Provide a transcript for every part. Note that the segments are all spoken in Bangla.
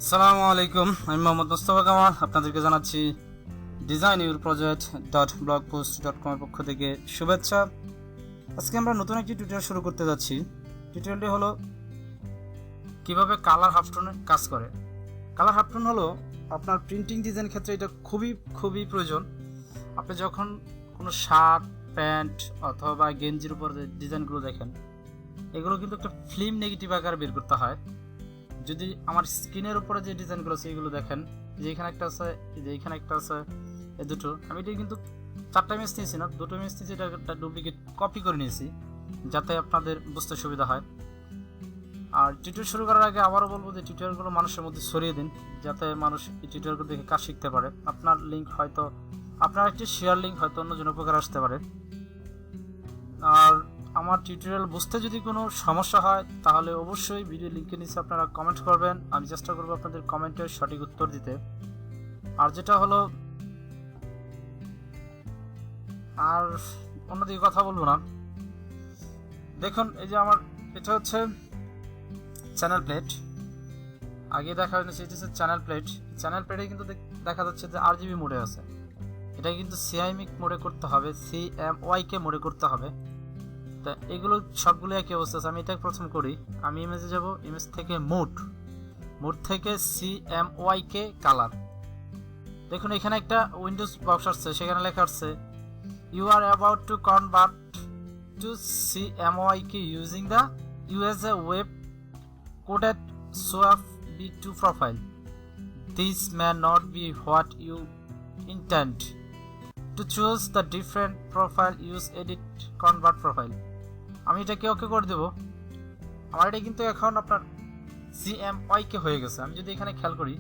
আসসালামু আলাইকুম, আমি মোহাম্মদ মোস্তফা কামাল আপনাদেরকে জানাচ্ছি ডিজাইন ইউর প্রজেক্ট .blogpost.com এর পক্ষ থেকে শুভেচ্ছা। আজকে আমরা নতুন একটি টিউটোরিয়াল শুরু করতে যাচ্ছি। টিউটোরিয়ালটি হলো কিভাবে কালার হাফটোনের কাজ করে। কালার হাফটোন হলো আপনার প্রিন্টিং ডিজাইন ক্ষেত্রে এটা খুবই প্রয়োজন। আপনি যখন কোনো শার্ট, প্যান্ট অথবা গেঞ্জির উপর যে ডিজাইনগুলো দেখেন, এগুলো কিন্তু একটা ফিল্ম নেগেটিভ আকারে বের করতে হয়। যদি আমার স্ক্রিনের উপরে যে ডিজাইনগুলো আছে এগুলো দেখেন, যে এখানে একটা আছে, যে এখানে একটা আছে, এই দুটো আমি এটা কিন্তু 4টা ইমেজ নিয়েছি না, 2টো ইমেজ নিয়েছি, এটা একটা ডুপ্লিকেট কপি করে নিয়েছি যাতে আপনাদের বুঝতে সুবিধা হয়। আর টিউটোরিয়াল শুরু করার আগে আবারও বলবো যে টিউটোরিয়ালগুলো মানুষের মধ্যে ছড়িয়ে দিন যাতে মানুষ এই টিউটোরিয়ালগুলো দেখে কাজ শিখতে পারে। আপনার লিঙ্ক হয়তো, আপনার একটি শেয়ার লিঙ্ক হয়তো অন্যজন উপকার আসতে পারে। আর আমার টিউটোরিয়াল বুঝতে যদি কোনো সমস্যা হয় তাহলে অবশ্যই ভিডিও লিঙ্কের নিচে আপনারা কমেন্ট করবেন, আমি চেষ্টা করব আপনাদের কমেন্টের সঠিক উত্তর দিতে। আর যেটা হলো, আর অন্যদিকে কথা বলবো না। দেখুন, এই যে আমার এটা হচ্ছে চ্যানেল প্লেট, আগে দেখা হয়েছে এটা হচ্ছে চ্যানেল প্লেট। চ্যানেল প্লেটে কিন্তু দেখা যাচ্ছে যে RGB মোডে আছে। এটা কিন্তু সিআইএমইক মোডে করতে হবে, CMYK মোডে করতে হবে। তা এগুলো সবগুলো একই অবস্থা আছে। আমি এটা প্রথম করি, আমি ইমেজে যাব, ইমেজ থেকে মোড থেকে CMYK কালার। দেখুন এখানে একটা উইন্ডোজ বক্স আসছে, সেখানে লেখা আছে you are about to convert to CMYK using the USA web coated সোয়াপ B2 profile. This may not be what you intend to choose the different profile use edit convert profile. আমি এটাকে ওকে করে দেবো। আমার এটা কিন্তু এখন আপনার CMYK হয়ে গেছে। আমি যদি এখানে খেয়াল করি,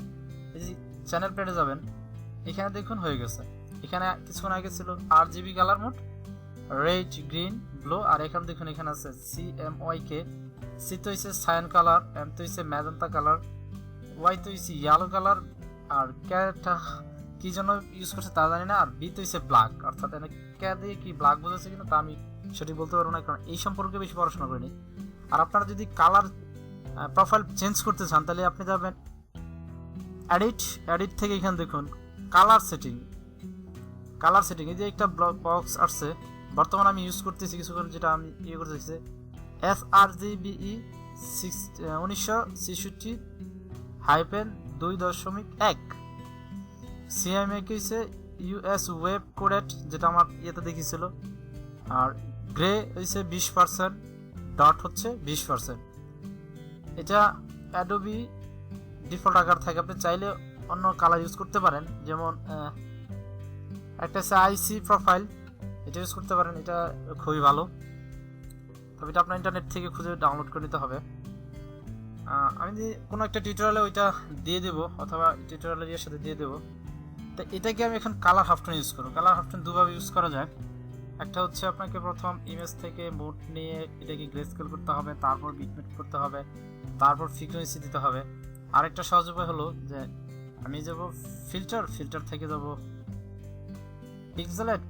এই যে চ্যানেল প্লেটে যাবেন, এখানে দেখুন হয়ে গেছে। এখানে কিছুক্ষণ আগে ছিল RGB colour mode, red, green, blue, আর এখানে দেখুন এখানে আছে CMYK। সি তো হচ্ছে সায়ান কালার, এম তো হচ্ছে ম্যাজেন্টা কালার, ওয়াই তো হচ্ছে ইয়েলো কালার, আর ক্যাটা কি জন্য ইউজ করছে তা জানি না, আর বি তো হচ্ছে ব্ল্যাক। অর্থাৎ ক্যা দিয়ে কি ব্ল্যাক বোঝাচ্ছে কিনা তা আমি সেটি বলতে পারবো না, কারণ এই সম্পর্কে বেশি পড়াশোনা করিনি। আর আপনারা যদি কালার প্রোফাইল চেঞ্জ করতে চান তাহলে আপনি যাবেন এডিট থেকে এখানে দেখুন কালার সেটিং। এই যে একটা বক্স আসছে, বর্তমানে আমি ইউজ করতেছি কিছুক্ষণ, যেটা আমি ইয়ে করতেছি sRGBE 1966-2.1 CMYK হচ্ছে US ওয়েব কোডেড, যেটা আমার ইয়েতে দেখিয়েছিল। আর গ্রে হচ্ছে 20%, ডট হচ্ছে 20%। এটা অ্যাডোবি ডিফল্ট আকার থাকে, আপনি চাইলে অন্য কালার ইউজ করতে পারেন। যেমন একটা আছে IC প্রোফাইল, এটা ইউজ করতে পারেন, এটা খুবই ভালো। তবে এটা আপনার ইন্টারনেট থেকে খুঁজে ডাউনলোড করে নিতে হবে। আমি যে কোনো একটা টিউটোরিয়ালে ওইটা দিয়ে দেবো, অথবা টিউটোরিয়ালের ইয়ের সাথে দিয়ে দেবো। তো এটাকে আমি এখন কালার হাফটোন ইউজ করবো। কালার হাফটোন দুভাবে ইউজ করা যায়। একটা হচ্ছে আপনাকে প্রথম ইমেজ থেকে মোড নিয়ে এটাকে গ্রে স্কেল করতে হবে, তারপর বিটমেট করতে হবে, তারপর ফ্রিকোয়েন্সি দিতে হবে। আরেকটা সহজ উপায় হলো যে আমি যাব ফিল্টার থেকে যাব পিক্সেলেট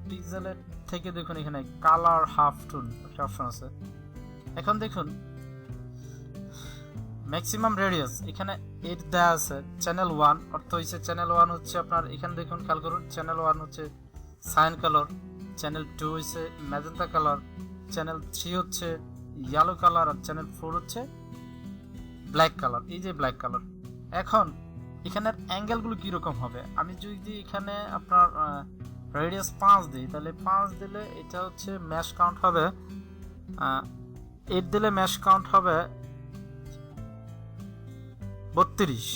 থেকে দেখুন এখানে কালার হাফটোন একটা অপশন আছে। এখন দেখুন ম্যাক্সিমাম রেডিয়াস এখানে 8 দেওয়া আছে। চ্যানেল 1 অর্থ হচ্ছে চ্যানেল 1 হচ্ছে আপনার, এখানে দেখুন খেয়াল করুন, চ্যানেল 1 হচ্ছে সায়ান কালার, চ্যানেল 2 হচ্ছে ম্যাজেন্টা কালার, চ্যানেল 3 হচ্ছে ইয়েলো কালার, আর চ্যানেল 4 হচ্ছে ব্ল্যাক কালার। এই যে ব্ল্যাক কালার। এখন এখানের অ্যাঙ্গেলগুলো কীরকম হবে, আমি যদি এখানে আপনার রেডিয়াস 5 দিই, তাহলে 5 দিলে এটা হচ্ছে ম্যাশ কাউন্ট হবে, 8 দিলে ম্যাশ কাউন্ট হবে 32,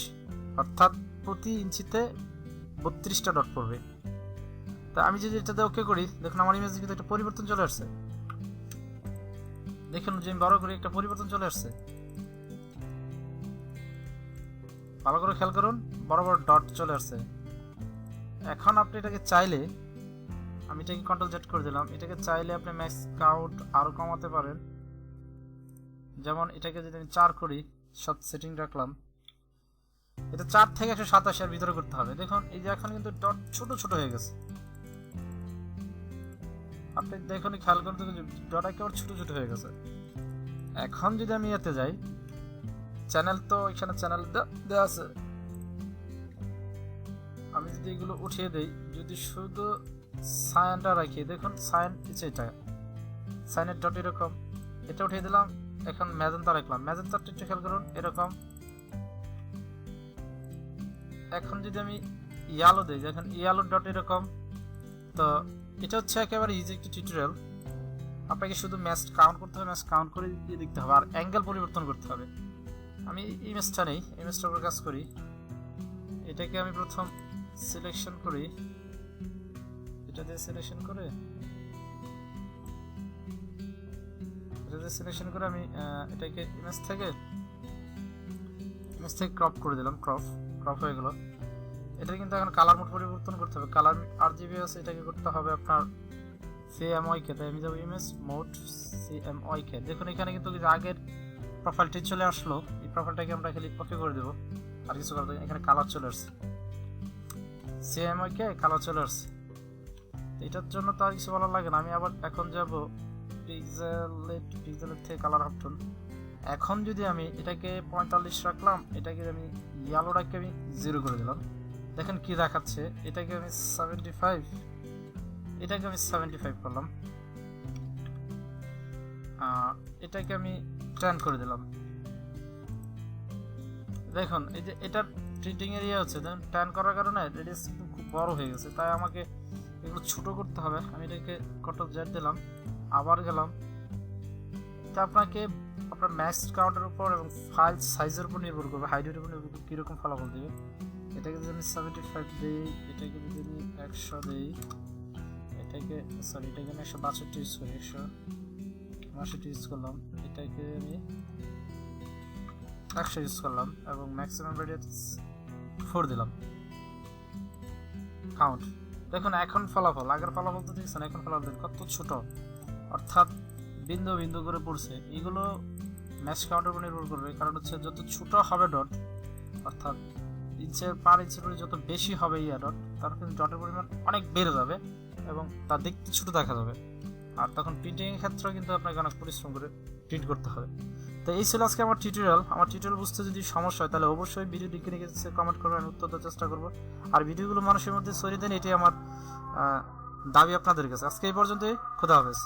অর্থাৎ প্রতি ইঞ্চিতে 32টা ডট পড়বে। তা আমি যদি এটাতে ওকে করি, দেখুন আমার ইমেজে কিন্তু একটা পরিবর্তন চলে আসছে। দেখুন যে আমি বড় করে একটা পরিবর্তন চলে আসছে, ভালো করে খেয়াল করুন, বড় ডট চলে আসছে। এখন আপনি এটাকে চাইলে, আমি এটাকে Ctrl-Z করে দিলাম, এটাকে চাইলে আপনি ম্যাক্স কাউন্ট আরো কমাতে পারেন। যেমন এটাকে যদি আমি 4 করি, সব সেটিং রাখলাম, এটা 4 থেকে 127 এর ভিতরে করতে হবে। দেখুন এই যে এখন কিন্তু ডট ছোট হয়ে গেছে। আপনি দেখুন খেয়াল করতে, ডট একেবারে ছোট হয়ে গেছে। এখন যদি আমি এতে যাই, চ্যানেল তো এখানে চ্যানেল দেওয়া আছে, যদি এগুলো উঠিয়ে দেই, যদি শুধু সাইনটা রাখি, দেখুন সাইন এটা সাইনের ডট এরকম, এটা উঠিয়ে দিলাম। এখন ম্যাজেন্টা রাখলাম, ম্যাজেন্টাটা একটু খেয়াল করুন এরকম। এখন যদি আমি ইয়ালো দিই, দেখেন ইয়ালো ডট এরকম। তো এটা হচ্ছে একেবারে ইজি একটি টিউটোরিয়াল। আপনাকে শুধু ম্যাচ কাউন্ট করতে হবে, ম্যাচ কাউন্ট করে দিয়ে দেখতে হবে, আর অ্যাঙ্গেল পরিবর্তন করতে হবে। আমি ইমেজটা নেই, ইমেজটার উপর কাজ করি। এটাকে আমি প্রথম সিলেকশন করি, এটা দিয়ে সিলেকশন করে আমি এটাকে ইমেজ থেকে ক্রপ করে দিলাম। ক্রপ হয়ে গেল। এটা কিন্তু এখন কালার মোড পরিবর্তন করতে হবে। কালার আরজিবি আছে, এটাকে করতে হবে আপনার CMYK। তাই আমি যাবো ইমেজ মোড CMYK। দেখুন এখানে কিন্তু আগের প্রোফাইলটি চলে আসলো। এই প্রোফাইলটাকে আমরা খালি ওকে করে দেবো, আর কিছু করতে। এখানে কালার চলে আসছে, CMYK কালার চলে আসছে। এটার জন্য তো আর কিছু বলার লাগে না। আমি আবার এখন যাব পিক্সেলের থেকে কালার অপশন। এখন যদি আমি এটাকে 45 রাখলাম, এটাকে আমি ইয়ালোটাকে আমি 0 করে দিলাম, দেখেন কি দেখাচ্ছে। এটাকে আমি 75, এটাকে আমি 75 করলাম, এটাকে আমি 10 করে দিলাম। দেখুন এই যে এটার প্রিন্টিং এরিয়া হচ্ছে, দেখুন 10 করার কারণে রেডিয়াস খুব বড় হয়ে গেছে। তাই আমাকে এগুলো ছোট করতে হবে। আমি এটাকে কন্ট্রোল জেড দিলাম, আবার গেলাম। এটা আপনাকে আপনার ম্যাক্স কাউন্টের উপর এবং ফাইল সাইজের উপর নির্ভর করবে, হাইটের উপর নির্ভর করবে কীরকম ফলাফল দেবে। এটাকে যদি আমি 75 দিই, এটাকে যদি আমি 100 দিই, এটাকে আমি 162 ইউজ করি, 162 ইউজ করলাম। এটাকে আমি 100 ইউজ করলাম এবং ম্যাক্সিমাম রেডিয়াস 4 দিলাম। কাউন্ট দেখুন এখন ফলাফল, আগের ফলাফল তো দেখছেন, এখন ফলাফল কত ছোট, অর্থাৎ বিন্দু বিন্দু করে পড়ছে। এগুলো ম্যাচ কাউন্টের উপর নির্ভর করবে, কারণ হচ্ছে যত ছোট হবে ডট, অর্থাৎ ইঞ্চের পার ইঞ্চের পরে যত বেশি হবে ডট, তার কিন্তু ডটের পরিমাণ অনেক বেড়ে যাবে এবং তা দেখতে ছোট দেখা যাবে। আর তখন প্রিন্টিং এর ক্ষেত্রেও কিন্তু আপনাকে অনেক পরিশ্রম করে প্রিন্ট করতে হবে। তো এই ছিল আজকে আমার টিউটোরিয়াল। আমার টিউটোরিয়াল বুঝতে যদি সমস্যা হয় তাহলে অবশ্যই ভিডিও লিখে কমেন্ট করবেন, আমি উত্তর দেওয়ার চেষ্টা করবো। আর ভিডিওগুলো মানুষের মধ্যে ছড়িয়ে দেন, এটাই আমার দাবি আপনাদের কাছে। আজকে এই পর্যন্তই, খোদা হাফেজ।